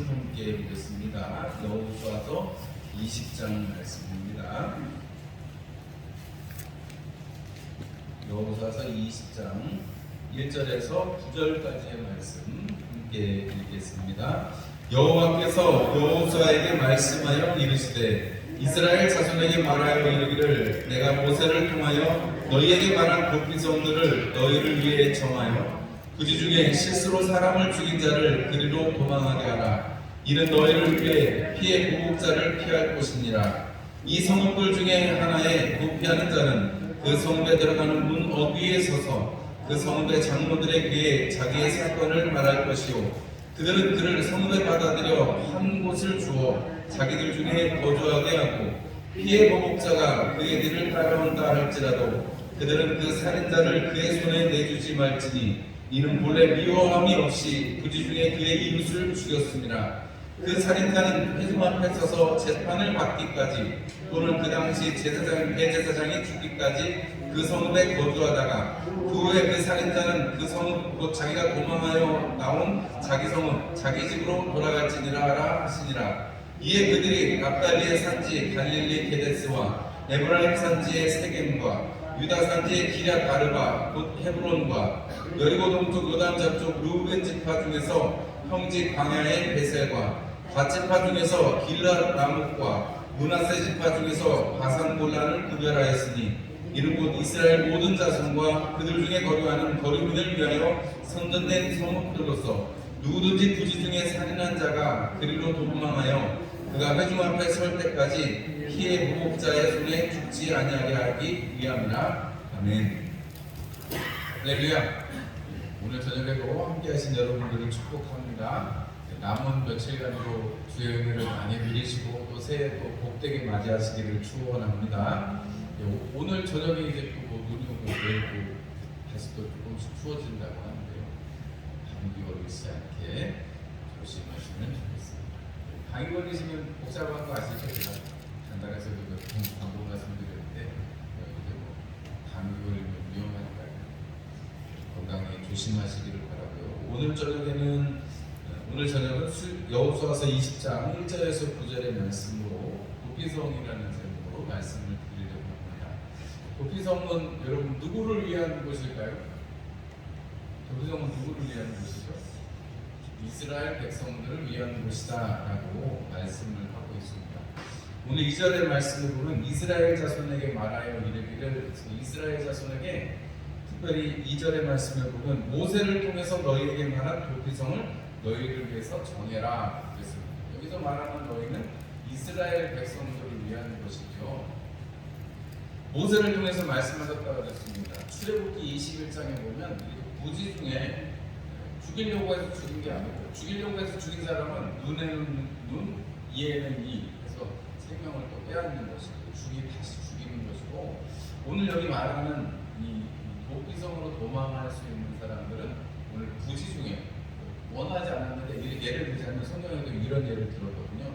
함께 보겠습니다. 여호수아서 20장 말씀입니다. 여호수아서 20장 1절에서 9절까지의 말씀 함께 읽겠습니다. 여호와께서 여호수아에게 말씀하여 이르시되 이스라엘 자손에게 말하여 이르기를 내가 모세를 통하여 너희에게 말한 도피성들을 너희를 위해 정하여 그지 중에 실수로 사람을 죽인 자를 그리로 도망하게 하라. 이는 너희를 위해 피해 보복자를 피할 것이니라. 이 성읍들 중에 하나에 도피하는 자는 그 성읍에 들어가는 문 어귀에 서서 그 성읍의 장로들에 귀에 자기의 사건을 말할 것이요 그들은 그를 성읍에 받아들여 한 곳을 주어 자기들 중에 거주하게 하고 피해 보복자가 그의 뒤를 따라온다 할지라도 그들은 그 살인자를 그의 손에 내주지 말지니 이는 본래 미워함이 없이 그지 중에 그의 이웃을 죽였습니다. 그 살인자는 회중 앞에 서서 재판을 받기까지 또는 그 당시 대제사장이 죽기까지 그 성읍에 거주하다가 그 후에 그 살인자는 그 성읍 곧 자기가 도망하여 나온 자기 성읍 자기 집으로 돌아갈지니라 하시니라. 이에 그들이 납달리의 산지 갈릴리 게데스와 에브라임 산지의 세겜과 유다 산지의 기럇 아르바 곧 헤브론과 여리고 동쪽 요단 저쪽 루벤 지파 중에서 평지 광야의 베셀과 갓 지파 중에서 길랏 라못과 므낫세 지파 중에서 바산 골란을 구별하였으니 이는 곧 이스라엘 모든 자손과 그들 중에 거류하는 거류민을 위하여 선전된 성읍들로서 누구든지 그지 중에 살인한 자가 그리로 도망하여 그가 회중 앞에 설 때까지 피해 보복자의 손에 죽지 아니하게 하기 위함이라. 아멘. 할렐루야. 오늘 저녁에도 함께 하신 여러분들을 축복합니다. 남은 며칠간으로 주의 은혜를 많이 누리시고 또 새해 또 복되게 맞이하시기를 축원합니다. 오늘 저녁에 이제 또 눈이 오고 내일 다시 또 조금씩 추워진다고 하는데요. 감기 걸리지 않게 조심하시면 좋겠습니다. 감기 걸리시면 복잡한 거 아시죠? 제가 간단해서 방금 말씀드렸는데 감기 걸리면 위험하니까요. 건강에 조심하시기를 바라고요. 오늘 저녁은 여호수아서 20장 1절에서 9절의 말씀으로 도피성이라는 제목으로 말씀을 드리려고 합니다. 도피성은 여러분 누구를 위한 곳일까요? 도피성은 누구를 위한 곳이죠? 이스라엘 백성들을 위한 곳이다라고 말씀을 하고 있습니다. 오늘 2절의 말씀을 보면 이스라엘 자손에게 말하여 이르기를 이스라엘 자손에게 특별히 2절의 말씀을 보면 모세를 통해서 너희에게 말한 도피성을 너희를 위해서 정해라 그랬습니다. 여기서 말하는 너희는 이스라엘 백성들을 위한 것이죠. 모세를 통해서 말씀하셨다고 했습니다. 출애굽기 21장에 보면 부지 중에 죽이려고 해서 죽인 게 아니고 죽이려고 해서 죽인 사람은 눈에는 눈, 이에는 이 그래서 생명을 또 빼앗는 것이고 다시 죽이는 것이고 오늘 여기 말하는 이 도피성으로 도망할 수 있는 사람들은 오늘 부지 중에 원하지 않았는데 예를 들자면 성경에도 이런 예를 들었거든요.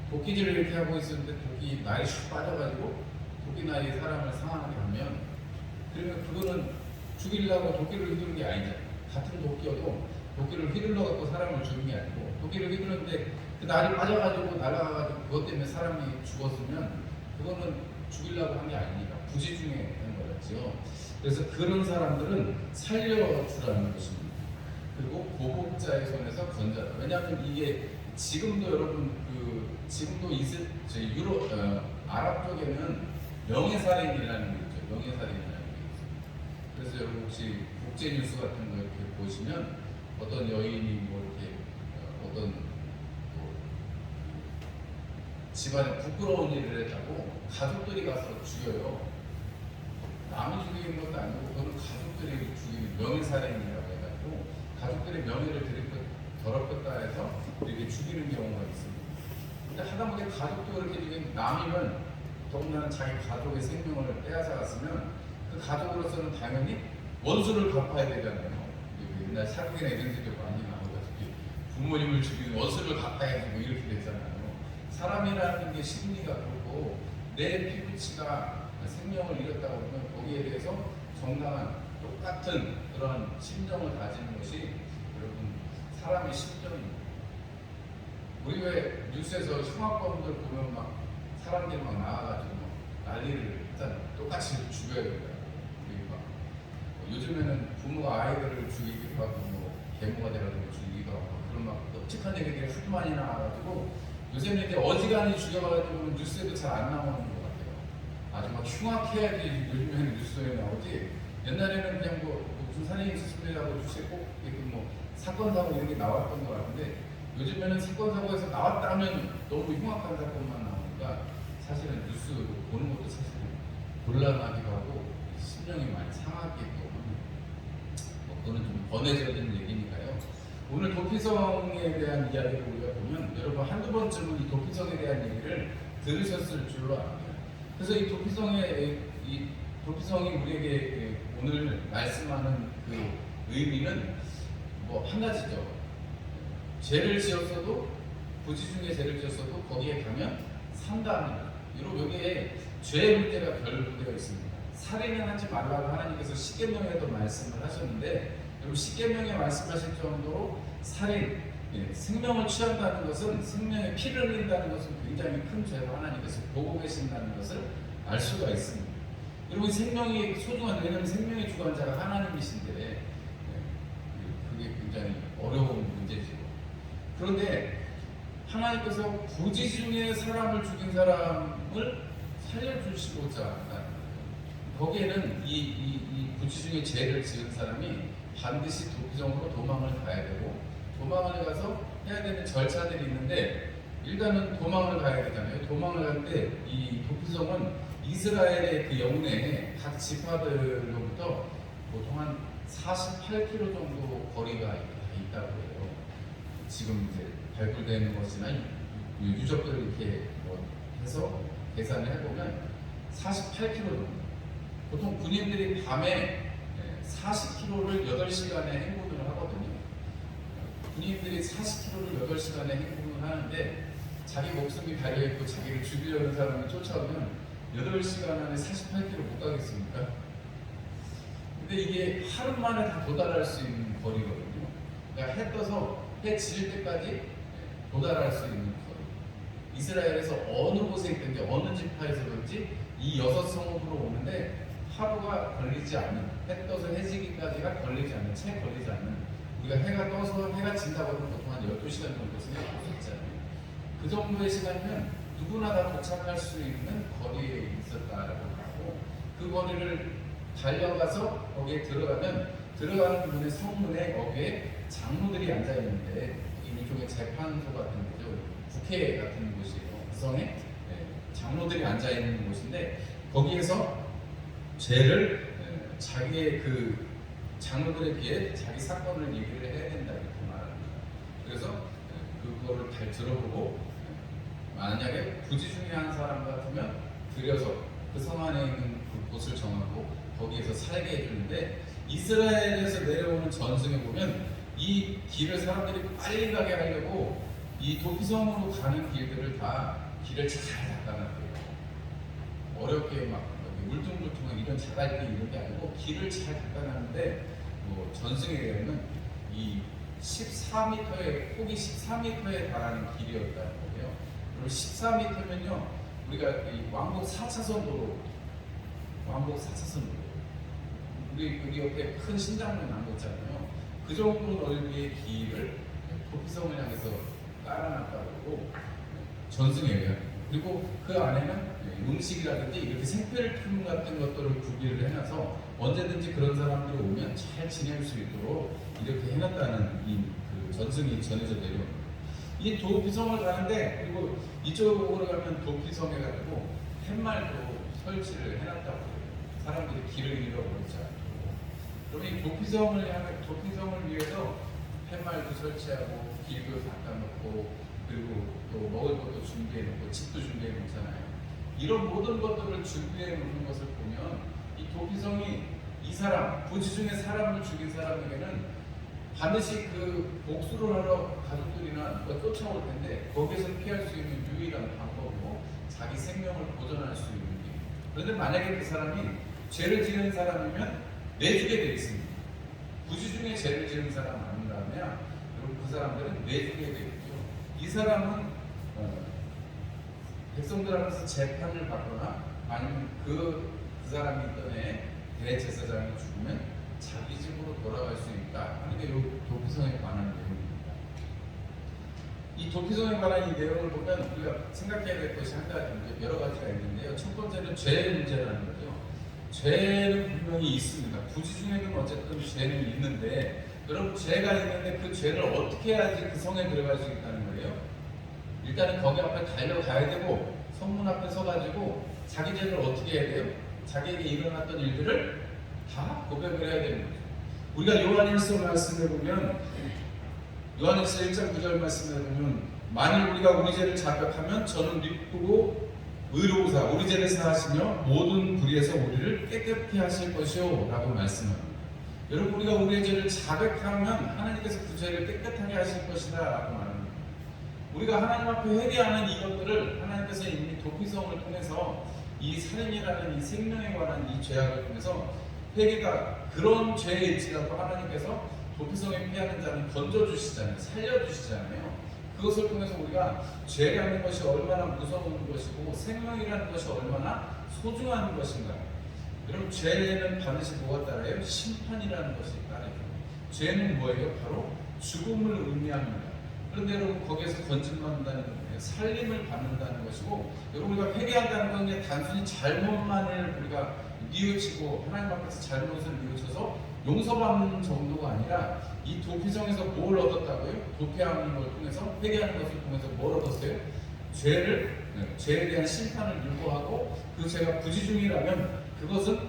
도끼질을 이렇게 하고 있었는데 도끼 날이 슉 빠져가지고 도끼 날이 사람을 상하게 하면 그러면 그거는 죽이려고 도끼를 휘두른 게 아니잖아요. 같은 도끼여도 도끼를 휘둘러 갖고 사람을 죽인 게 아니고 도끼를 휘두르는데 그 날이 빠져가지고 날아가가지고 그것 때문에 사람이 죽었으면 그거는 죽이려고 한 게 아니니까 부지 중에 한 거였죠. 그래서 그런 사람들은 살려주라는 것입니다. 그리고 보복자의 손에서 건져라. 왜냐하면 이게 지금도 여러분 지금도 아랍 쪽에는 명예살인이라는 게 있죠. 명예살인이라는 게 있어요. 그래서 여러분 혹시 국제 뉴스 같은 거 이렇게 보시면 어떤 여인이 뭐 이렇게 어떤 집안에 부끄러운 일을 했다고 가족들이 가서 죽여요. 남이 죽이는 것도 아니고 그거는 가족들이 죽이는 명예살인이라고 해가지고 가족들의 명예를 더럽혔다 해서 이렇게 죽이는 경우가 있습니다. 근데 하다못해 가족도 그렇게 죽이면 남이면 더군다나 자기 가족의 생명을 빼앗아갔으면 그 가족으로서는 당연히 원수를 갚아야 되잖아요. 옛날 사극이나 이런 데도 많이 나오다시피 부모님을 죽이는 원수를 갚아야지 뭐 이렇게 되잖아요. 사람이라는 게 심리가 그렇고 내 피부치가 생명을 잃었다고 하면 거기에 대해서 정당한 똑같은 그런 심정을 가지는 것이 여러분 사람의 심정입니다. 우리 왜 뉴스에서 흉악범들 보면 막 사람들이 막 나와가지고 막 난리를 일단 똑같이 죽여야 된다. 막 요즘에는 부모가 아이들을 죽이기도 하고 뭐 계모가 돼가지고 죽이기도 하고 그런 막 끔찍한 얘기들이 하도 많이 나와가지고 요새는 이제 어지간히 죽여가지고 뉴스에도 잘 안 나오는 것 같아요. 아주 막 흉악해야지 요즘에는 뉴스에 나오지. 옛날에는 그냥 뭐 무슨 살인 있었습니다고 뉴스에 꼭 이렇게 뭐 사건 사고 이런 게 나왔던 것 같은데 요즘에는 사건 사고에서 나왔다면 너무 흉악한 사건만 나오니까 사실은 뉴스 보는 것도 사실 곤란하기도 하고 심령이 많이 상하기도 합니다. 뭐 그거는 좀 번외적인 얘기니까요. 오늘 도피성에 대한 이야기를 우리가 보면 여러분 한두 번쯤은 이 도피성에 대한 얘기를 들으셨을 줄로 압니다. 그래서 이 도피성이 우리에게 오늘 말씀하는 그 의미는 뭐 한 가지죠. 죄를 지었어도 부지 중에 죄를 지었어도 거기에 가면 산다는 이로 여기에 죄의 문제가 결부되어 있습니다. 살인을 하지 말라고 하나님께서 십계명에도 말씀을 하셨는데 여러분 십계명에 말씀하실 정도로 살인, 생명을 취한다는 것은 생명에 피를 흘린다는 것은 굉장히 큰 죄로 하나님께서 보고 계신다는 것을 알 수가 있습니다. 여러분 생명이 소중한 왜냐하면 생명의 주관자가 하나님이신데 그게 굉장히 어려운 문제죠. 그런데 하나님께서 부지 중에 사람을 죽인 사람을 살려주시고자 거기에는 이 부지 중에 죄를 지은 사람이 반드시 도피성으로 도망을 가야 되고 도망을 가서 해야 되는 절차들이 있는데 일단은 도망을 가야 되잖아요. 도망을 갈 때 이 도피성은 이스라엘의 그 영내에 각 지파들로부터 보통 한 48km 정도 거리가 있다고 해요. 지금 이제 발굴되는 것이나 유적들을 이렇게 뭐 해서 계산을 해보면 48km 정도. 보통 군인들이 밤에 40km를 8시간에 행군을 하거든요. 군인들이 40km를 8시간에 행군을 하는데 자기 목숨이 달려있고 자기를 죽이려는 사람이 쫓아오면 8시간 안에 48km 못 가겠습니까? 근데 이게 하루 만에 다 도달할 수 있는 거리거든요. 그러니까 해 떠서 해 질 때까지 도달할 수 있는 거리. 이스라엘에서 어느 곳에 있든지 어느 지파에서든지 이 6성읍으로 오는데 하루가 걸리지 않는, 해 떠서 해지기까지가 걸리지 않는, 채 걸리지 않는, 우리가 해가 떠서 해가 진다고 하면 보통 한 12시간 정도 생각할 수 있잖아요. 그 정도의 시간이면 누구나 다 도착할 수 있는 거리에 있었다라고 하고 그 거리를 달려가서 거기에 들어가면 들어가는 문의 성문에 거기에 장로들이 앉아 있는데 일종의 재판소 같은 거죠. 국회 같은 곳이에요. 구성에 장로들이 앉아 있는 곳인데 거기에서 죄를 자기의 그 장로들에 비해 자기 사건을 얘기를 해야 된다 이렇게 말합니다. 그래서 그거를 잘 들어보고 만약에 부지 중에 한 사람 같으면 들여서 그 성 안에 있는 그 곳을 정하고 거기에서 살게 해주는데 이스라엘에서 내려오는 전승에 보면 이 길을 사람들이 빨리 가게 하려고 이 도피성으로 가는 길들을 다 길을 잘 닦아놨대요. 어렵게 막 울퉁불퉁한 이런 자갈길 이런 게 아니고 길을 잘 닦아놨는데 뭐 전승에 의하면 이 14m의 폭이 14m에 달하는 길이었다는 거예요. 그리고 14m면요 우리가 이 왕복 4차선 도로, 왕복 4차선 도로, 우리 여기 옆에 큰 신장로 난 거 있잖아요. 그 정도 넓이의 길을 도피성을 향해서 깔아놨다고 그러고 전승에 의하면 그리고 그 안에는 음식이라든지 이렇게 생필품 같은 것들을 구비를 해놔서 언제든지 그런 사람들이 오면 잘 지낼 수 있도록 이렇게 해놨다는 그 전승이 전해져 내려옵니다. 이 도피성을 가는데 그리고 이쪽으로 가면 도피성에 가지고 팻말도 설치를 해놨다고 해요. 사람들이 길을 잃어버리지 않도록. 그러면 이 도피성을 위해서 팻말도 설치하고 길도 닦아놓고 그리고 또 먹을 것도 준비해놓고 집도 준비해놓잖아요. 이런 모든 것들을 준비해놓는 것을 보면 이 도피성이 이 사람, 부지 중에 사람을 죽인 사람에게는 반드시 그 복수를 하러 가족들이나 쫓아올 텐데 거기에서 피할 수 있는 유일한 방법으로 자기 생명을 보존할 수 있는 게. 그런데 만약에 그 사람이 죄를 지은 사람이면 내주게 되어 있습니다. 부지 중에 죄를 지은 사람 아니라면 여러분 그 사람들은 내주게 되어 있죠. 이 사람은 백성들 앞에서 재판을 받거나 아니면 그 사람이 있던 애 대제사장이 죽으면 자기 집으로 돌아갈 수 있다 하는 게 이 도피성에 관한 내용입니다. 이 도피성에 관한 이 내용을 보면 우리가 생각해야 될 것이 한 가지, 여러 가지가 있는데요. 첫 번째는 죄의 문제라는 거죠. 죄는 분명히 있습니다. 부지중에는 어쨌든 죄는 있는데, 여러분 죄가 있는데 그 죄를 어떻게 해야지 그 성에 들어갈 수 있다는 거예요? 일단은 거기 앞에 달려가야 되고 성문 앞에 서가지고 자기 죄를 어떻게 해야 돼요? 자기에게 일어났던 일들을 다 고백을 해야 되는 거죠. 우리가 요한일서 말씀에 보면, 요한일서 1장 9절 말씀에 보면, 만일 우리가 우리 죄를 자백하면 저는 믿고 의로우사 우리 죄를 사하시며 모든 불의에서 우리를 깨끗게 하실 것이요 라고 말씀합니다. 여러분, 우리가 우리의 죄를 자백하면 하나님께서 그 죄를 깨끗하게 하실 것이다 라고 말합니다. 우리가 하나님 앞에 회개하는 이것들을 하나님께서 이미 도피성을 통해서 이 살인이라는 이 생명에 관한 이 죄악을 통해서 회개가 그런 죄에 있지라도 하나님께서 도피성에 피하는 자는 건져주시잖아요. 살려주시잖아요. 그것을 통해서 우리가 죄라는 것이 얼마나 무서운 것이고 생명이라는 것이 얼마나 소중한 것인가. 여러분, 죄는 반드시 뭐가 따라요? 심판이라는 것이 따르죠. 죄는 뭐예요? 바로 죽음을 의미합니다. 그런데 여러분, 거기에서 건진받는다는 건 뭐예요? 살림을 받는다는 것이고, 여러분, 우리가 회개한다는 건 그냥 단순히 잘못만을 우리가 뉘우치고 하나님 앞에서 잘못을 뉘우쳐서 용서받는 정도가 아니라, 이 도피성에서 뭘 얻었다고요? 도피하는 걸 통해서, 회개하는 것을 통해서 뭘 얻었어요? 죄에 대한 심판을 유보하고, 그 죄가 부지중이라면 그것은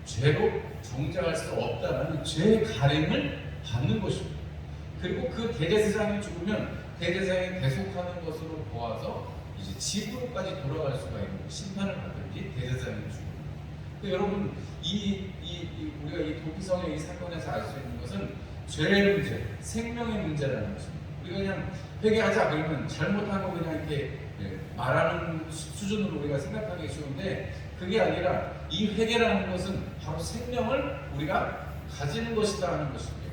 죄로 정죄할 수 없다는 죄의 가림을 받는 것입니다. 그리고 그 대제사장이 죽으면 대제사장이 대속하는 것으로 보아서 이제 집으로까지 돌아갈 수가 있는, 심판을 받든지 대제사장이 죽으면. 여러분, 우리가 이 도피성의 이 사건에서 알 수 있는 것은 죄의 문제, 생명의 문제라는 것입니다. 우리가 그냥 회개하자 그러면 잘못한 거 그냥 이렇게 말하는 수준으로 우리가 생각하기 쉬운데, 그게 아니라 이 회개라는 것은 바로 생명을 우리가 가지는 것이다 하는 것이고요.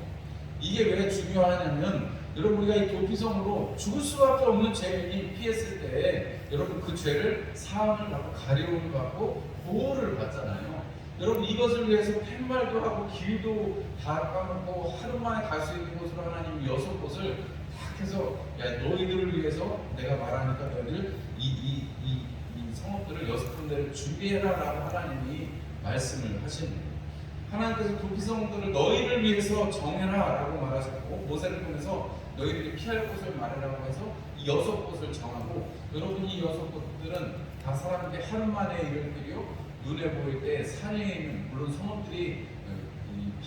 이게 왜 중요하냐면, 여러분, 우리가 이 도피성으로 죽을 수밖에 없는 죄인이 피했을 때 여러분 그 죄를 사함을 받고 가려움을 받고 보호를 받잖아요. 여러분, 이것을 위해서 팻말도 하고 길도 다 까먹고 하루 만에 갈 수 있는 곳으로 하나님이 6곳을 딱 해서, 야, 너희들을 위해서 내가 말하니까 너희들 이 성읍들을 6군데를 준비해라 라고 하나님이 말씀을 하십니다. 하나님께서 도피성들을 너희를 위해서 정해라 라고 말하셨고, 모세를 통해서 너희들이 피할 곳을 말하라고 해서 이 6곳을 정하고, 여러분, 이 6곳들은 다 사람들이 하루 만에 이를 길이요, 눈에 보일 때 산 위에 있는, 물론 성읍들이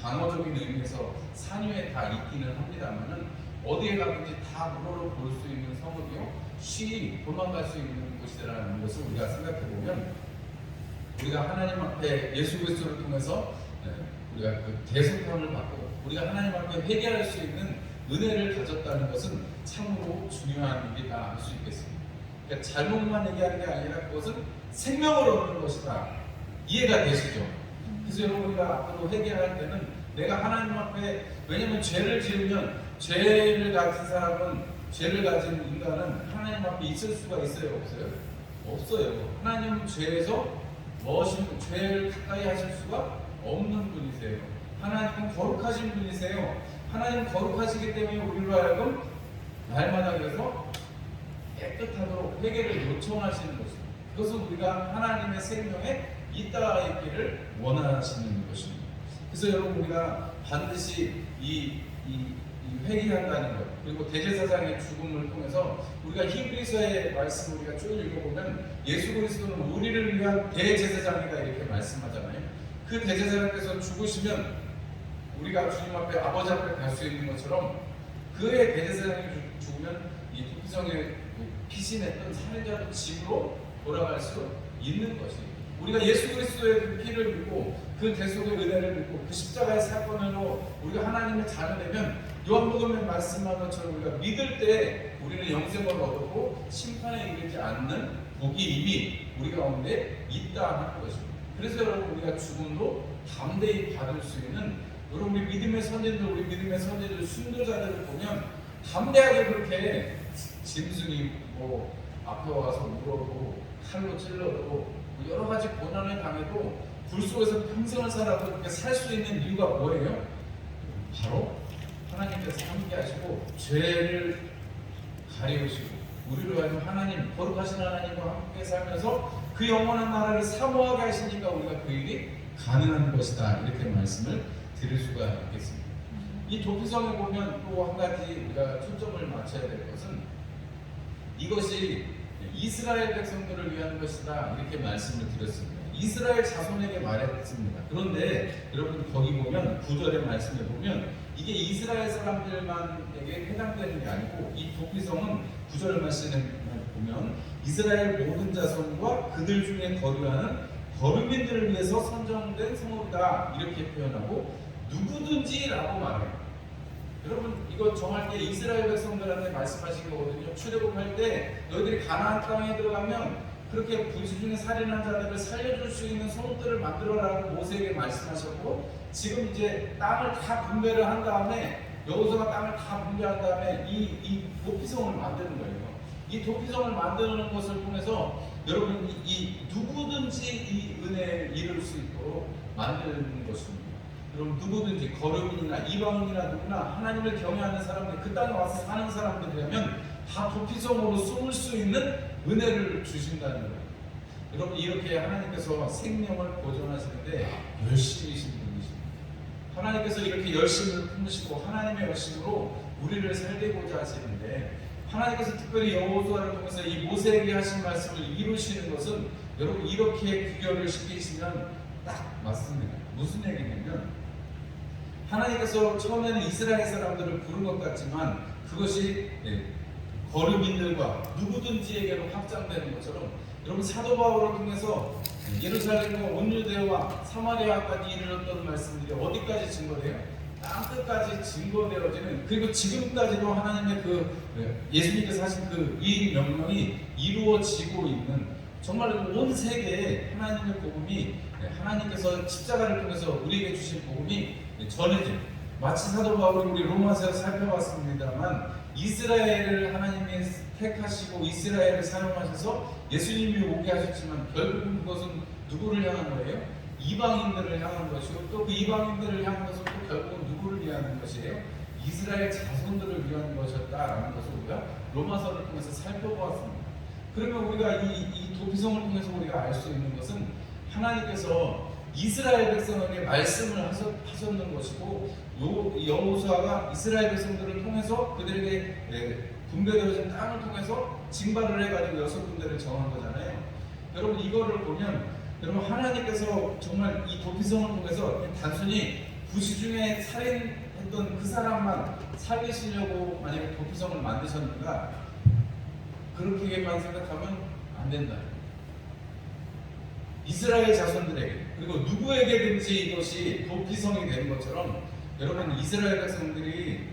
방어적인 의미에서 산 위에 다 있기는 합니다만은 어디에 가든지 다 무료로 볼 수 있는 성읍이요, 쉬이 도망갈 수 있는 곳이라는 것을 우리가 생각해 보면, 우리가 하나님 앞에 예수 그리스도를 통해서 우리가 그 대속함을 받고 우리가 하나님 앞에 회개할 수 있는 은혜를 가졌다는 것은 참으로 중요한 일이다 할 수 있겠습니다. 그러니까 잘못만 얘기하는 게 아니라 그것은 생명을 얻는 것이다. 이해가 되시죠? 그래서 여러분, 우리가 앞으로 회개할 때는 내가 하나님 앞에, 왜냐하면 죄를 지으면, 죄를 가진 사람은, 죄를 가진 인간은 하나님 앞에 있을 수가 있어요? 없어요? 없어요. 하나님은 죄에서 죄를 가까이 하실 수가 없는 분이세요. 하나님은 거룩하신 분이세요. 하나님은 거룩하시기 때문에 우리로 하여금 날마다 그래서 깨끗하도록 회개를 요청하시는 것입니다. 그것은 우리가 하나님의 생명에 있다 있기를 원하시는 것입니다. 그래서 여러분, 우리가 반드시 이 회개한다는 것, 그리고 대제사장의 죽음을 통해서 우리가 히브리서의 말씀을 우리가 쭉 읽어보면, 예수 그리스도는 우리를 위한 대제사장이다 이렇게 말씀하잖아요. 그 대제사장께서 죽으시면 우리가 주님 앞에, 아버지 앞에 갈 수 있는 것처럼, 그의 대제사장이 죽으면 이 도피성에 피신했던 살인자도 집으로 돌아갈 수 있는 것이에요. 우리가 예수 그리스도의 그 피를 믿고 그 대속의 은혜를 믿고 그 십자가의 사건으로 우리가 하나님의 자녀되면, 요한복음에 말씀한 것처럼 우리가 믿을 때 우리는 영생을 얻고 심판에 이르지 않는 복이 이미 우리 가운데 있다 하는 것입니다. 그래서 여러분, 우리가 죽음도 담대히 받을 수 있는, 여러분, 우리 믿음의 선진들, 순교자들을 보면 담대하게 그렇게 짐승이 뭐 앞에 와서 물어도 칼로 찔러도 뭐 여러 가지 고난을 당해도 불 속에서 평생을 살아도 그렇게 살 수 있는 이유가 뭐예요? 바로 하나님께서 함께 하시고 죄를 가리우시고 우리를 위하여 하나님, 거룩하신 하나님과 함께 살면서 그 영원한 나라를 사모하게 하시니까 우리가 그 일이 가능한 것이다, 이렇게 말씀을 드릴 수가 있겠습니다. 이 도피성에 보면 또 한 가지 우리가 초점을 맞춰야 될 것은 이것이 이스라엘 백성들을 위한 것이다, 이렇게 말씀을 드렸습니다. 이스라엘 자손에게 말했습니다. 그런데 여러분 거기 보면 9절의 말씀에 보면 이게 이스라엘 사람들만에게 해당되는 게 아니고 이 도피성은 9절 말씀에 보면 이스라엘 모든 자손과 그들 중에 거류하는 거류민들을 위해서 선정된 성읍이다, 이렇게 표현하고 누구든지라고 말해요. 여러분 이거 정할 때 이스라엘 백성들한테 말씀하신 거거든요. 출애굽할 때 너희들이 가나안 땅에 들어가면 그렇게 부지 중에 살인한 자들을 살려줄 수 있는 성읍들을 만들어라고 모세에게 말씀하셨고, 지금 이제 땅을 다 분배를 한 다음에 여호수아가 땅을 다 분배한 다음에 이 도피성을 만드는 거예요. 이 도피성을 만드는 것을 통해서 여러분 이 누구든지 이 은혜에 이룰 수 있도록 만드는 것입니다. 여러분 누구든지 거류민이나 이방인이나 누구나 하나님을 경외하는 사람들, 그 땅에 와서 사는 사람들이라면 다 도피성으로 숨을 수 있는 은혜를 주신다는 거예요. 여러분 이렇게 하나님께서 생명을 보존하시는데 열심이신 분이십니다. 하나님께서 이렇게 열심을 품으시고 하나님의 열심으로 우리를 살리고자 하시는데, 하나님께서 특별히 여호수아를 통해서 이 모세에게 하신 말씀을 이루시는 것은 여러분 이렇게 비교를 시키시면 딱 맞습니다. 무슨 얘기냐면 하나님께서 처음에는 이스라엘 사람들을 부른 것 같지만 그것이 거류민들과 누구든지에게로 확장되는 것처럼 여러분 사도 바울을 통해서 예루살렘과 온 유대와 사마리아까지 이르렀던 말씀들이 어디까지 증거돼요? 땅끝까지 증거되어지는, 그리고 지금까지도 하나님의 그 예수님께서 하신 그 이 명령이 이루어지고 있는, 정말 온 세계에 하나님의 복음이, 하나님께서 십자가를 통해서 우리에게 주신 복음이 전해져요. 마치 사도 바울이 우리 로마서에서 살펴봤습니다만 이스라엘을 하나님이 택하시고 이스라엘을 사용하셔서 예수님이 오게 하셨지만 결국은 그것은 누구를 향한 거예요? 이방인들을 향한 것이고, 또 그 이방인들을 향한 것은 또 결국은 누구를 위한 것이에요? 이스라엘 자손들을 위한 것이었다라는 것을 우리가 로마서를 통해서 살펴보았습니다. 그러면 우리가 이 도피성을 통해서 우리가 알 수 있는 것은 하나님께서 이스라엘 백성에게 말씀을 하셨는 것이고, 여호수아가 이스라엘 백성들을 통해서 그들에게 분배되어진 땅을 통해서 징발을 해가지고 6군데를 정한 거잖아요. 여러분 이거를 보면 여러분 하나님께서 정말 이 도피성을 통해서 단순히 부시 중에 살인했던 그 사람만 살리시려고 만약에 도피성을 만드셨는가, 그렇게만 생각하면 안 된다. 이스라엘 자손들에게, 그리고 누구에게든지 이것이 도피성이 되는 것처럼 여러분 이스라엘 백성들이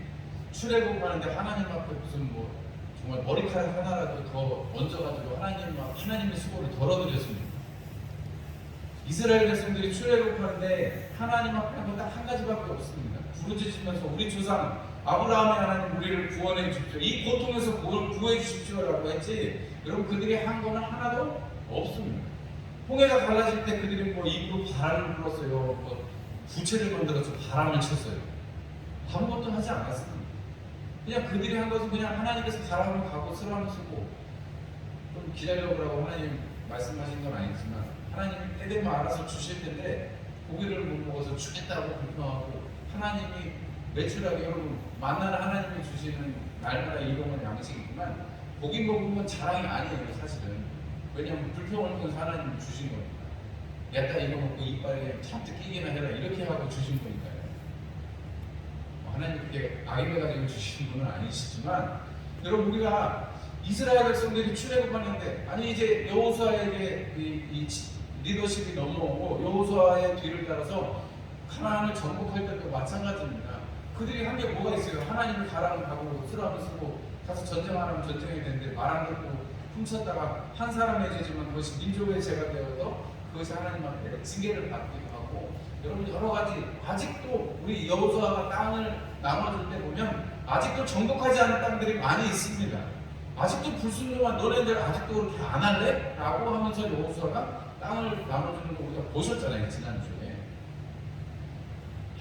출애굽하는데 하나님 앞에 무슨 뭐 정말 머리카락 하나라도 더 얹어가지고 하나님의 수고를 덜어드렸습니다. 이스라엘 백성들이 출애굽하는데 하나님 앞에 한 건 딱 한 가지밖에 없습니다. 부르짖으면서 우리 조상 아브라함의 하나님 우리를 구원해 주십시오, 이 고통에서 구해 주십시오라고 했지, 여러분 그들이 한 거는 하나도 없습니다. 홍해가 갈라질 때 그들이 뭐 입으로 바람을 불었어요, 뭐 부채를 만들어서 바람을 쳤어요. 아무것도 하지 않았습니다. 그냥 그들이 한 것은 그냥 하나님께서 가라면 가고 쓰라면 쓰고, 좀 기다려보라고 하나님 말씀하신 건 아니지만 하나님이 때 되면 알아서 주실 텐데 고기를 못 먹어서 죽겠다고 불평하고, 하나님이 매출하게 여러분 만나는 하나님이 주시는 날마다 이동은 양식이지만 고기 먹으면 자랑이 아니에요 사실은. 왜냐하면 불평을 통해서 하나님이 주신 거니까. 야따 이거 먹고 이빨에 참뜩 끼기나 해라 이렇게 하고 주신 거니까요. 하나님께 악의를 가지고 주신 분은 아니시지만, 여러분 우리가 이스라엘 백성들이 출애굽하는데 아니 이제 여호수아에게 이 리더십이 넘어오고 여호수아의 뒤를 따라서 가나안을 정복할 때도 마찬가지입니다. 그들이 한 게 뭐가 있어요? 하나님을 가라면 가고 쓰라면 쓰고 가서 전쟁하라면 전쟁해야 되는데 말 안 듣고 훔쳤다가 한 사람의 죄지만 그것이 민족의 죄가 되어서 그것이 하나님 앞에 징계를 받기도 하고, 여러분 여러 가지 아직도 우리 여호수아가 땅을 나눠줄 때 보면 아직도 정복하지 않은 땅들이 많이 있습니다. 아직도 불순종한 너네들 아직도 그렇게 안 할래? 라고 하면서 여호수아가 땅을 나눠주는 거 우리가 보셨잖아요, 지난주에.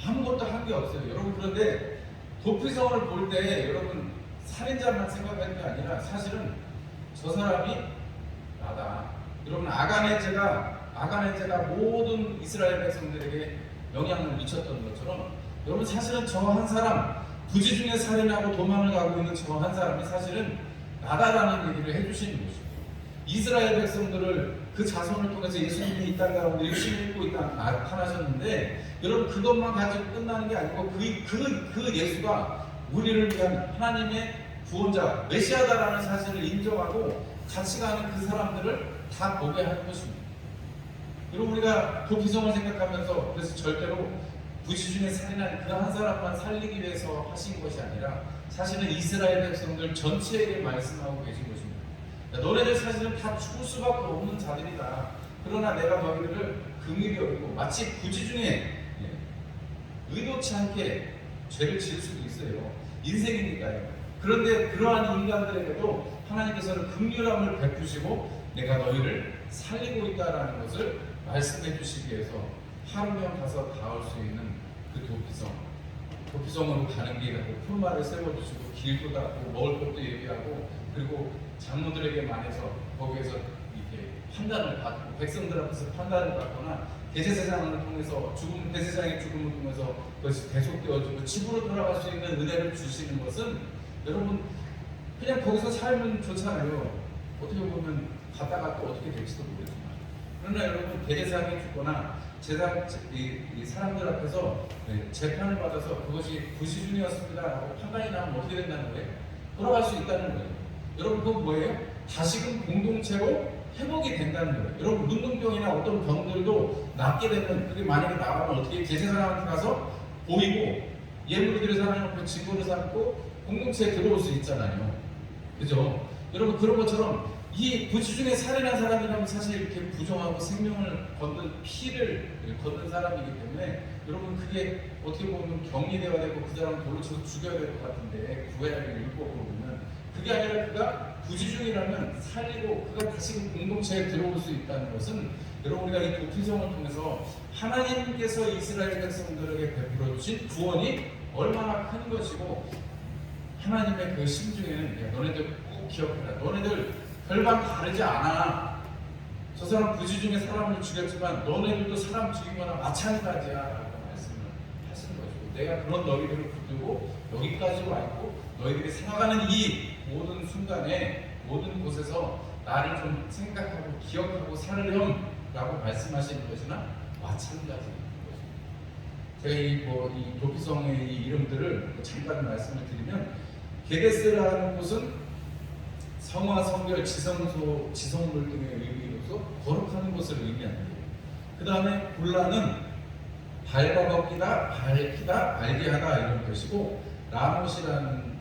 아무것도 한 게 없어요. 여러분, 그런데 도피성을 볼 때 여러분 살인자만 생각하는 게 아니라 사실은 저 사람이 나다. 여러분, 아가네제가 모든 이스라엘 백성들에게 영향을 미쳤던 것처럼 여러분, 사실은 저 한 사람, 부지 중에 살인하고 도망을 가고 있는 저 한 사람이 사실은 나다라는 얘기를 해주시는 것이고, 이스라엘 백성들을 그 자손을 통해서 예수님이 이 땅 가운데 열심히 입고 이 땅 나타나셨는데, 여러분 그것만 가지고 끝나는 게 아니고 그 예수가 우리를 위한 하나님의 구원자 메시아다라는 사실을 인정하고 같이 가는 그 사람들을 다 보게 하는 것입니다. 여러분, 우리가 도피성을 생각하면서 그래서 절대로 부지 중에 살인한 그 한 사람만 살리기 위해서 하신 것이 아니라 사실은 이스라엘 백성들 전체에게 말씀하고 계신 것입니다. 너네들 사실은 다 죽을 수밖에 없는 자들이다. 그러나 내가 너희들을 긍휼히 여기고, 마치 부지 중에 의도치 않게 죄를 지을 수도 있어요. 인생이니까요. 그런데 그러한 인간들에게도 하나님께서는 긍휼함을 베푸시고 내가 너희를 살리고 있다라는 것을 말씀해 주시기 위해서 하루면 가서 닿을 수 있는 그 도피성으로 가는 길에 품말을 세워주시고 길도 닫고 먹을 것도 예비하고, 그리고 장로들에게 말해서 거기에서 이렇게 판단을 받고 백성들 앞에서 판단을 받거나 대제사장을 통해서 대제사장의 죽음을 통해서 그것이 대속되어지고 집으로 돌아갈 수 있는 은혜를 주시는 것은 여러분 그냥 거기서 살면 좋잖아요. 어떻게 보면 갔다가 또 어떻게 될지도 모르지만, 그러나 여러분 대제사장이 죽거나 이 사람들 앞에서 재판을 받아서 그것이 부시중이었습니다라고 판단이 나면 어떻게 된다는 거예요? 돌아갈 수 있다는 거예요. 여러분, 그건 뭐예요? 다시금 공동체로 회복이 된다는 거예요. 여러분, 문둥병이나 어떤 병들도 낫게 되면, 그게 만약에 나가면 어떻게 제사장한테 가서 보이고 예물을 드려서 하나님 앞에 증거를 삼고 공동체에 들어올 수 있잖아요. 그죠? 여러분, 그런 것처럼 이 부지 중에 살인한 사람이라면 사실 이렇게 부정하고 생명을 걷는 피를 걷는 사람이기 때문에 여러분, 그게 어떻게 보면 격리되어야 되고 그 사람을 돌로 쳐서 죽여야 될 것 같은데, 구해야 될 율법으로 보면 그게 아니라 그가 부지중이라면 살리고 그가 다시 공동체에 들어올 수 있다는 것은 여러분, 우리가 이 도피성을 통해서 하나님께서 이스라엘 백성들에게 베풀어 주신 구원이 얼마나 큰 것이고, 하나님의 그 심중에는 너네들 꼭 기억해라. 너네들 별반 다르지 않아. 저 사람 부지중에 사람을 죽였지만 너네들도 사람 죽인 거나 마찬가지야 라고 말씀을 하시는 것이고, 내가 그런 너희들을 붙들고 여기까지 와 있고 너희들이 살아가는 이 모든 순간에 모든 곳에서 나를 좀 생각하고 기억하고 살렴 라고 말씀하시는 것이나 마찬가지인 것입니다. 제가 이 도피성의 이 이름들을 잠깐 말씀을 드리면, 게데스라는 곳은 성화, 성결, 지성소, 지성물 등의 의미로서 거룩한 것을 의미합니다. 그 다음에 굴라는 발과 걷기다, 밝히다, 알게 하다 이런 뜻이고, 라못이라는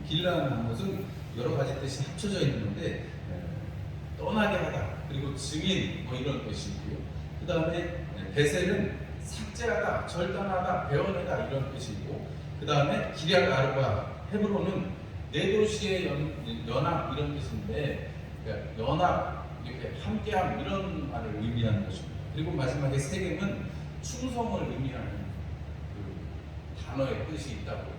길라는 것은 여러 가지 뜻이 합쳐져 있는 건데 떠나게 하다, 그리고 증인 뭐 이런 뜻이고요. 그 다음에 베셀은 삭제하다, 절단하다, 베어내다 이런 뜻이고, 그 다음에 기럇 아르바 헤브론은 네 도시의 연합 이런 뜻인데, 그러니까 연합, 이렇게 함께함 이런 말을 의미하는 것입니다. 그리고 마지막에 세겜은 충성을 의미하는 그 단어의 뜻이 있다고 해요.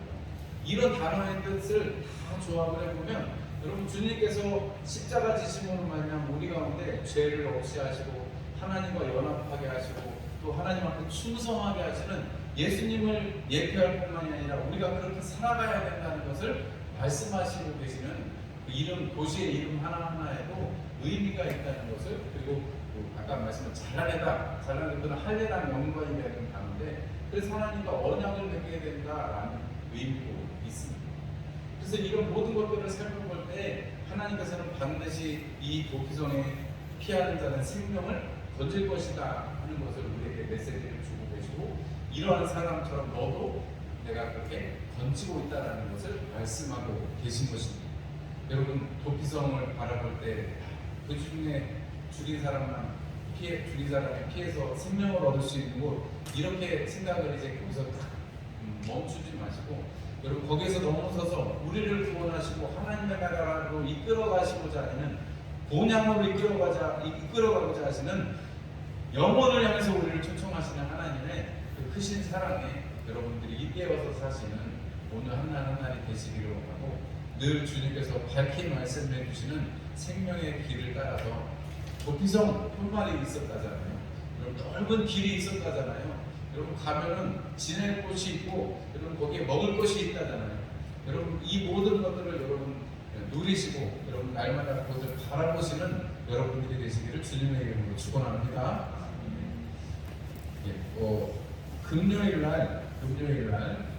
이런 단어의 뜻을 다 조합을 해보면 여러분, 주님께서 십자가 지심으로 말미암아 우리 가운데 죄를 없이 하시고 하나님과 연합하게 하시고 또 하나님 앞에 충성하게 하시는 예수님을 예표할 뿐만이 아니라 우리가 그렇게 살아가야 된다는 것을 말씀하시고 계시는 그 이름, 도시의 이름 하나하나에도 의미가 있다는 것을, 그리고 아까 말씀한 잘라내다는 할례랑 연관이 되는 단어인데, 그래서 하나님과 언약을 맺게 된다라는 의미도 있습니다. 그래서 이런 모든 것들을 살펴볼 때 하나님께서는 반드시 이 도피성에 피하는 자는 생명을 건질 것이다 하는 것을 우리에게 메시지를 주고 계시고, 이러한 사람처럼 너도 내가 그렇게 던지고 있다는 것을 말씀하고 계신 것입니다. 여러분, 도피성을 바라볼 때 그 중에 죽인 사람이 피해서 생명을 얻을 수 있는 곳, 이렇게 생각을 이제 거기서 딱 멈추지 마시고 여러분 거기에서 넘어서서 우리를 구원하시고 하나님의 나라로 이끌어가시고자 하는 본향으로 이끌어가고자 하시는 영혼을 향해서 우리를 초청하시는 하나님의 그 크신 사랑에 여러분들이 이끌어서 사시는 오늘 한날 한날이 되시기를 원하고, 늘 주님께서 밝힌 말씀해 주시는 생명의 길을 따라서 도피성 폴말이 있었다잖아요. 여러분 넓은 길이 있었다잖아요. 여러분 가면은 지낼 곳이 있고 여러분 거기에 먹을 것이 있다잖아요. 여러분 이 모든 것들을 여러분 누리시고 여러분 날마다 그것을 바라보시는 여러분들이 되시기를 주님의 이름으로 축원합니다. 금요일 날